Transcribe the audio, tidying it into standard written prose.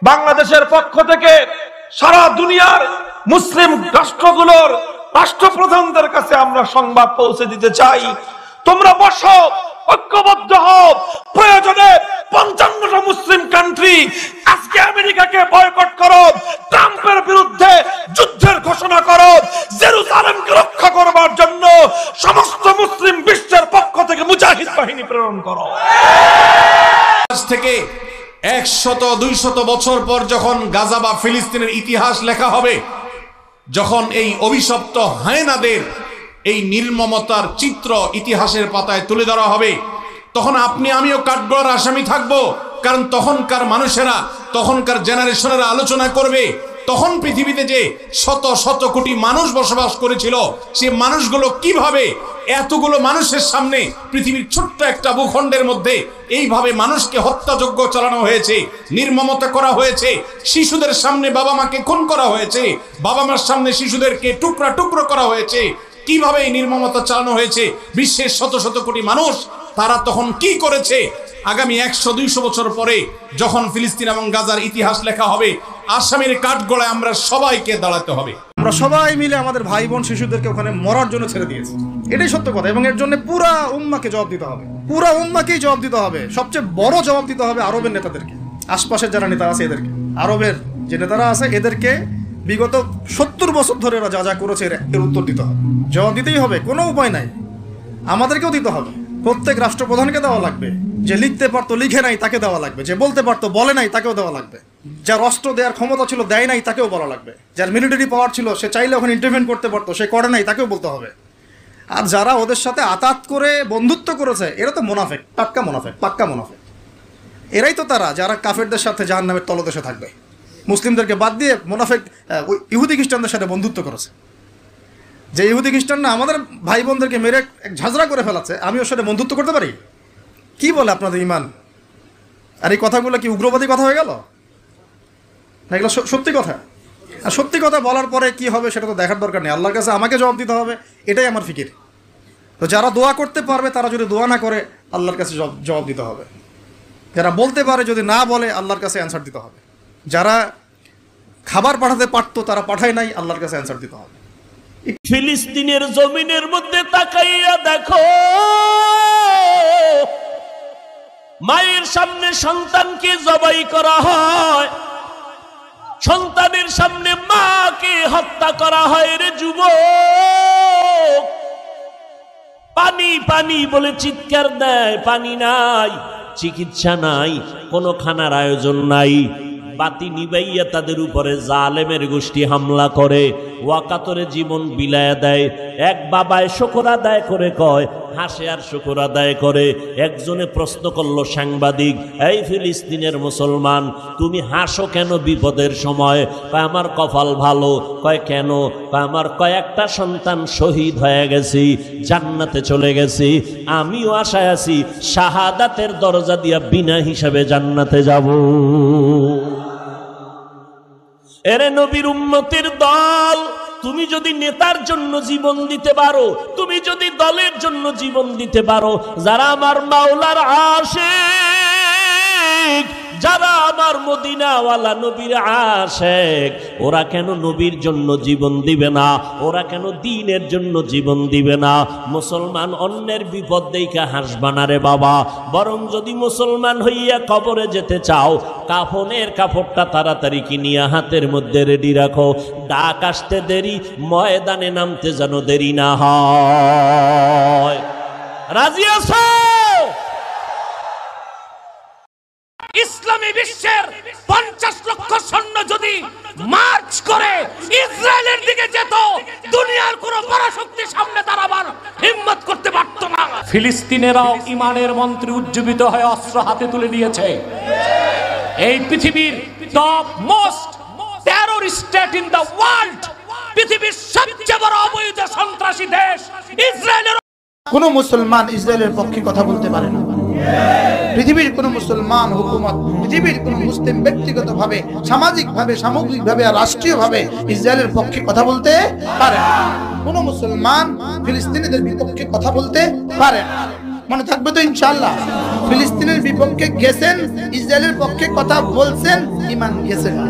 বাংলাদেশের পক্ষ থেকে সারা দুনিয়ার মুসলিম রাষ্ট্রগুলোর রাষ্ট্রপ্রধানদের কাছে আমরা সংবাদ পৌঁছে দিতে চাই, তোমরা বসো, ঐক্যবদ্ধ হও, প্রয়োজনে 55টা মুসলিম কান্ট্রি আজকে আমেরিকাকে বয়কট করো, ট্রাম্পের বিরুদ্ধে যুদ্ধের ঘোষণা করো, জেরুজালেমকে রক্ষা করবার জন্য সমস্ত মুসলিম বিশ্বের পক্ষ থেকে মুজাহিদ বাহিনী প্রেরণ করো। আজ থেকে 100-200 বছর পর যখন গাজা বা ফিলিস্তিনের ইতিহাস লেখা হবে, যখন এই অভিশপ্ত হায়নাদের এই নির্মমতার চিত্র ইতিহাসের পাতায় তুলে ধরা হবে, তখন আপনি আমিও কাঠগড়ার আসামি থাকবো। কারণ তখনকার মানুষেরা, তখনকার জেনারেশনেরা আলোচনা করবে তখন পৃথিবীতে যে শত শত কোটি মানুষ বসবাস করেছিল, সে মানুষগুলো কিভাবে এতগুলো মানুষের সামনে পৃথিবীর ছোট্ট একটা ভূখণ্ডের মধ্যে এইভাবে মানুষকে হত্যাযজ্ঞ চালানো হয়েছে, নির্মমতা করা হয়েছে, শিশুদের সামনে বাবা মাকে খুন করা হয়েছে, বাবা মার সামনে শিশুদেরকে টুকরা টুকরো করা হয়েছে, কিভাবে এই নির্মমতা চালানো হয়েছে বিশ্বের শত শত কোটি মানুষ, তারা তখন কি করেছে। আগামী 100-200 বছর পরে যখন ফিলিস্তিন এবং গাজার ইতিহাস লেখা হবে, আসামের কাঠগড়ায় আমরা সবাইকে দাঁড়াতে হবে। আমরা সবাই মিলে আমাদের ভাই বোন শিশুদেরকে ওখানে মরার জন্য ছেড়ে দিয়েছি, এটাই সত্য কথা। এবং এর জন্য পুরা উম্মাকে জবাব দিতে হবে, পুরা উম্মাকেই জবাব দিতে হবে। সবচেয়ে বড় জবাব দিতে হবে আরবের নেতাদেরকে, আশপাশের যারা নেতা আছে এদেরকে, আরবের যে নেতারা আছে এদেরকে বিগত 70 বছর ধরে এরা যা যা করেছে এর উত্তর দিতে হবে, জবাব দিতেই হবে, কোনো উপায় নাই। আমাদেরকেও দিতে হবে, প্রত্যেক রাষ্ট্রপ্রধানকে দেওয়া লাগবে, যে লিখতে পারতো লিখে নাই তাকে দেওয়া লাগবে, যে বলতে পারতো বলে নাই তাকেও দেওয়া লাগবে, যার অস্ত্র দেওয়ার ক্ষমতা ছিল দেয় নাই তাকেও বলা লাগবে, যার মিলিটারি পাওয়ার ছিল সে চাইলে ওখানে ইন্টারভেন করতে পারতো সে করে নাই তাকেও বলতে হবে। আর যারা ওদের সাথে আতাত করে বন্ধুত্ব করেছে এরা তো মুনাফেক, টাটকা মুনাফেক, পাক্কা মুনাফেক। এরাই তো তারা যারা কাফেরদের সাথে জাহান্নামের তলদেশে থাকবে, মুসলিমদেরকে বাদ দিয়ে মুনাফেক ইহুদি খ্রিস্টানদের সাথে বন্ধুত্ব করেছে। যে ইহুদি খ্রিস্টানরা আমাদের ভাই বোনদেরকে মেরে এক ঝাঁঝরা করে ফেলাচ্ছে, আমি ওর সাথে বন্ধুত্ব করতে পারি? কি বলে আপনাদের ইমান? আর এই কথাগুলো কি উগ্রবাদী কথা হয়ে গেল? না, এগুলো সত্যি কথা। আর সত্যি কথা বলার পরে কি হবে সেটা তো দেখার দরকার নেই, আল্লাহর কাছে আমাকে জবাব দিতে হবে, এটাই আমার ফিকির। তো যারা দোয়া করতে পারবে তারা যদি দোয়া না করে আল্লাহর কাছে জবাব দিতে হবে, যারা বলতে পারে যদি না বলে আল্লাহর কাছে অ্যান্সার দিতে হবে, যারা খাবার পাঠাতে পারতো তারা পাঠায় নাই, আল্লাহর কাছে অ্যান্সার দিতে হবে। ফিলিস্তিনের জমিনের মধ্যে তাকাইয়া দেখো, মায়ের সামনে সন্তানকে জবাই করা হয়, সন্তানের সামনে মাকে হত্যা করা হয়। রে যুবক, পানি পানি বলে চিৎকার দেয়, পানি নাই, চিকিৎসা নাই, কোনো খানার আয়োজন নাই। বাতি নিবাইয়া তাদের উপরে জালেমের গোষ্ঠী হামলা করে, ওয়াকাতরে জীবন বিলায়া দেয়। এক বাবায় শুকর আদায় করে কয়, হাসে আর শুকর আদায় করে। একজনে প্রশ্ন করলো সাংবাদিক, এই ফিলিস্তিনের মুসলমান তুমি হাসো কেন বিপদের সময়? কয় আমার কপাল ভালো। কয় কেন? কয় আমার কয়েকটা সন্তান শহীদ হয়ে গেছি, জান্নাতে চলে গেছি, আমিও আশায় আছি শাহাদাতের দরজা দিয়া বিনা হিসাবে জান্নাতে যাব। এরে নবীর উম্মতের দল, তুমি যদি নেতার জন্য জীবন দিতে পারো, তুমি যদি দলের জন্য জীবন দিতে পারো, যারা আমার মাওলার আশিক, যারা আমার মদিনাওয়ালা নবীর আশিক, ওরা কেন নবীর জন্য জীবন দিবে না? ওরা কেন দ্বীনের জন্য জীবন দিবে না? মুসলমান অন্যের বিপদ দেইখা হাসবা না রে বাবা, বরং যদি মুসলমান হইয়া কবরে যেতে চাও, কাফনের কাপড়টা তাড়াতাড়ি কিনিয়া হাতের মধ্যে রেডি রাখো, ডাক আসতে দেরি, ময়দানে নামতে যেন দেরি না হয়। রাজি আছো? ইসলামী বিশ্বের 50 লক্ষ সৈন্য যদি মার্চ করে ইসরায়েলের দিকে যেত, দুনিয়ার কোন পরাশক্তি সামনে দাঁড়াবার হিম্মত করতে পারত না। ফিলিস্তিনেরাও ইমানের মন্ত্রে উজ্জীবিত হয়ে অস্ত্র হাতে তুলে নিয়েছে। এই পৃথিবীর top most terror state in the world, পৃথিবীর সবচেয়ে বড় অবৈধ সন্ত্রাসী দেশ ইসরায়েলের। কোন মুসলমান ইসরায়েলের পক্ষে কথা বলতে পারে না। পৃথিবীর কোন মুসলমান হুকুমত, পৃথিবীর কোন মুসলিম ব্যক্তিগতভাবে, সামাজিকভাবে, সামগ্রিকভাবে আর রাষ্ট্রীয়ভাবে ইসরায়েলের পক্ষে কথা বলতে পারে না। কোন মুসলমান ফিলিস্তিনিদের বিপক্ষে কথা বলতে পারে না। মনে থাকবে তো ইনশাআল্লাহ? ফিলিস্তিনের বিপক্ষে গেছেন, ইসরায়েলের পক্ষে কথা বলছেন, ঈমান গেছে না?